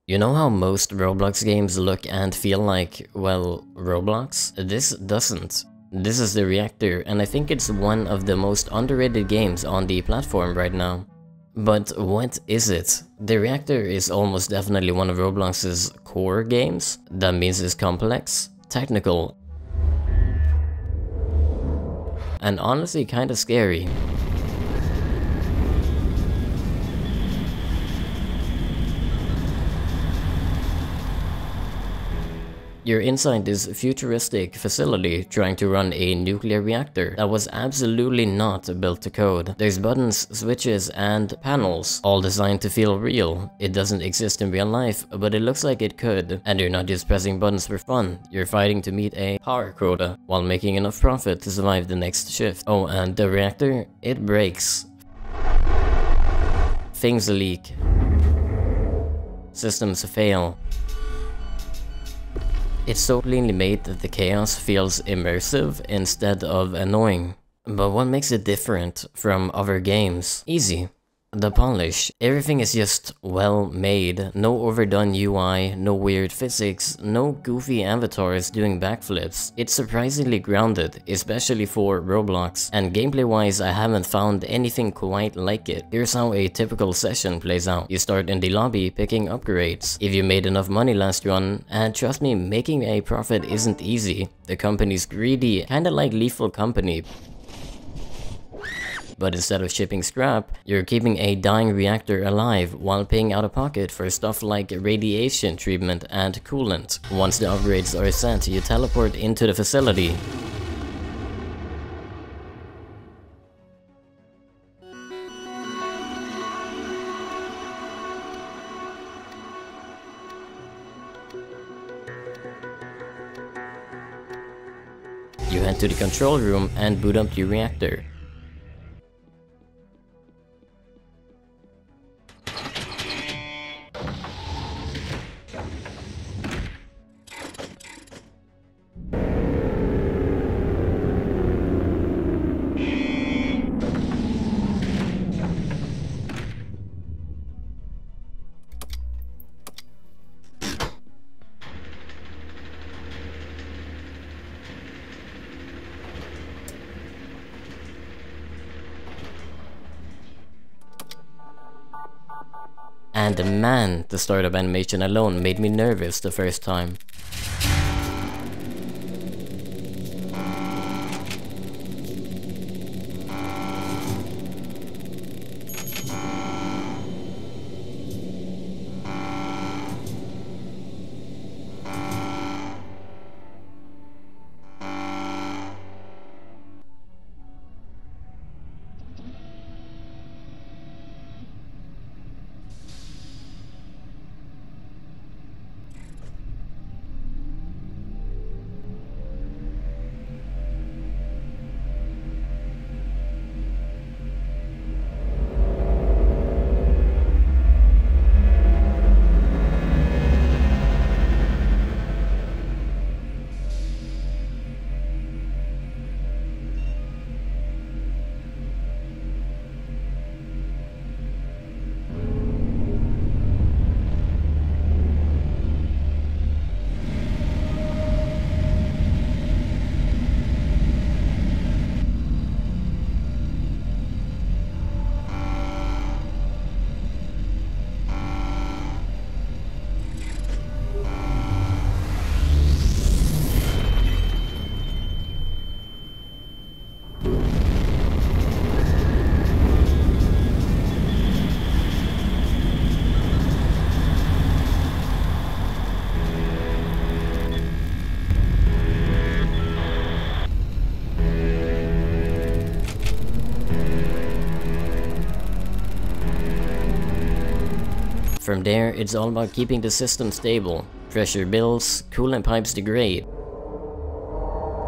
You know how most Roblox games look and feel like, well, Roblox? This doesn't. This is the Reactor, and I think it's one of the most underrated games on the platform right now. But what is it? The Reactor is almost definitely one of Roblox's core games. That means it's complex, technical, and honestly kinda scary. You're inside this futuristic facility trying to run a nuclear reactor that was absolutely not built to code. There's buttons, switches, and panels, all designed to feel real. It doesn't exist in real life, but it looks like it could. And you're not just pressing buttons for fun, you're fighting to meet a power quota while making enough profit to survive the next shift. Oh, and the reactor, it breaks. Things leak. Systems fail. It's so cleanly made that the chaos feels immersive instead of annoying. But what makes it different from other games? Easy. The polish. Everything is just well made. No overdone UI, no weird physics, no goofy avatars doing backflips. It's surprisingly grounded, especially for Roblox. And gameplay wise, I haven't found anything quite like it. Here's how a typical session plays out. You start in the lobby picking upgrades. If you made enough money last run, and trust me, making a profit isn't easy. The company's greedy, kinda like Lethal Company. But instead of shipping scrap, you're keeping a dying reactor alive while paying out of pocket for stuff like radiation treatment and coolant. Once the upgrades are sent, you teleport into the facility. You head to the control room and boot up the reactor. And man, the startup animation alone made me nervous the first time. From there, it's all about keeping the system stable. Pressure builds, coolant pipes degrade,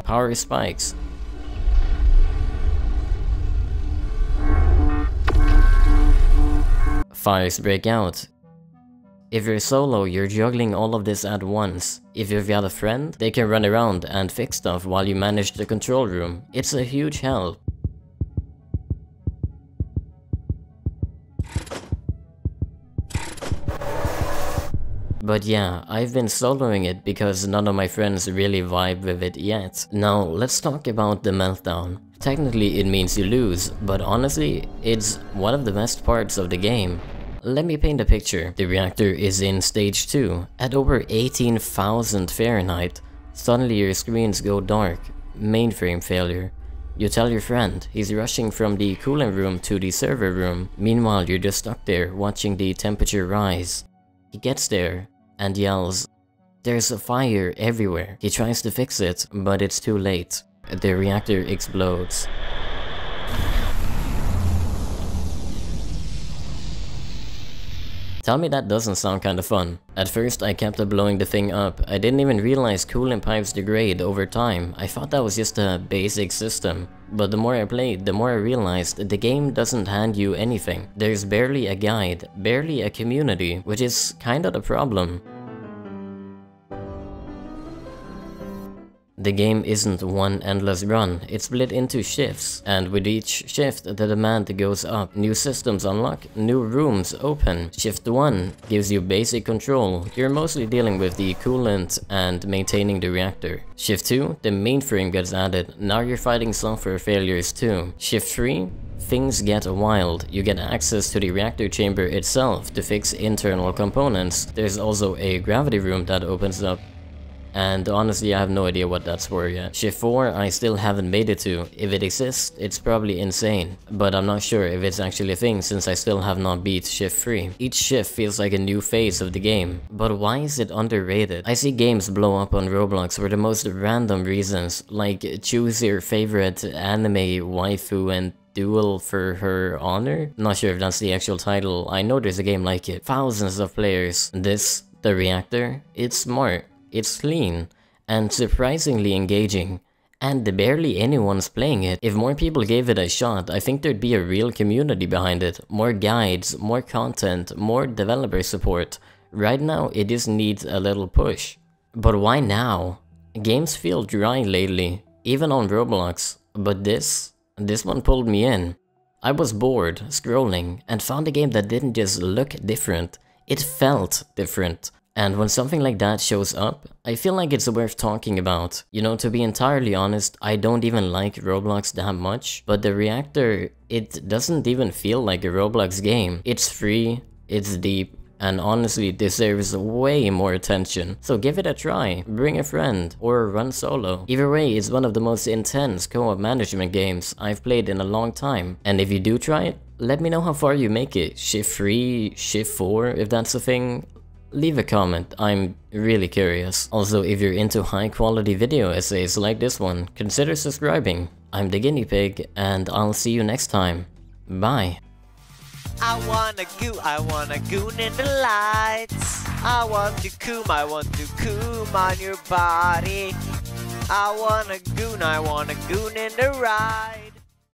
power spikes. Fires break out. If you're solo, you're juggling all of this at once. If you've got a friend, they can run around and fix stuff while you manage the control room. It's a huge help. But yeah, I've been soloing it because none of my friends really vibe with it yet. Now let's talk about the Meltdown. Technically it means you lose, but honestly, it's one of the best parts of the game. Let me paint a picture. The reactor is in stage 2. At over 18,000 Fahrenheit, suddenly your screens go dark. Mainframe failure. You tell your friend, he's rushing from the cooling room to the server room. Meanwhile, you're just stuck there watching the temperature rise. He gets there and yells, "There's a fire everywhere." He tries to fix it, but it's too late. The reactor explodes. Tell me that doesn't sound kinda fun. At first I kept blowing the thing up. I didn't even realize coolant pipes degrade over time. I thought that was just a basic system. But the more I played, the more I realized the game doesn't hand you anything. There's barely a guide, barely a community, which is kinda the problem. The game isn't one endless run, it's split into shifts, and with each shift the demand goes up. New systems unlock, new rooms open. Shift 1 gives you basic control, you're mostly dealing with the coolant and maintaining the reactor. Shift 2, the mainframe gets added, now you're fighting software failures too. Shift 3, things get wild. You get access to the reactor chamber itself to fix internal components. There's also a gravity room that opens up. And honestly, I have no idea what that's for yet. Shift 4, I still haven't made it to. If it exists, it's probably insane. But I'm not sure if it's actually a thing since I still have not beat Shift 3. Each shift feels like a new phase of the game. But why is it underrated? I see games blow up on Roblox for the most random reasons, like choose your favorite anime waifu and duel for her honor? Not sure if that's the actual title. I know there's a game like it. Thousands of players. This, the reactor, it's smart. It's clean, and surprisingly engaging, and barely anyone's playing it. If more people gave it a shot, I think there'd be a real community behind it. More guides, more content, more developer support. Right now, it just needs a little push. But why now? Games feel dry lately, even on Roblox, but this one pulled me in. I was bored, scrolling, and found a game that didn't just look different, it felt different. And when something like that shows up, I feel like it's worth talking about. You know, to be entirely honest, I don't even like Roblox that much, but the reactor, it doesn't even feel like a Roblox game. It's free, it's deep, and honestly deserves way more attention. So give it a try, bring a friend, or run solo. Either way, it's one of the most intense co-op management games I've played in a long time. And if you do try it, let me know how far you make it. Shift 3, Shift 4, if that's a thing. Leave a comment, I'm really curious. Also, if you're into high quality video essays like this one, consider subscribing. I'm the guinea pig, and I'll see you next time. Bye. I wanna goon in the lights. I want to coom on your body. I wanna goon in the ride.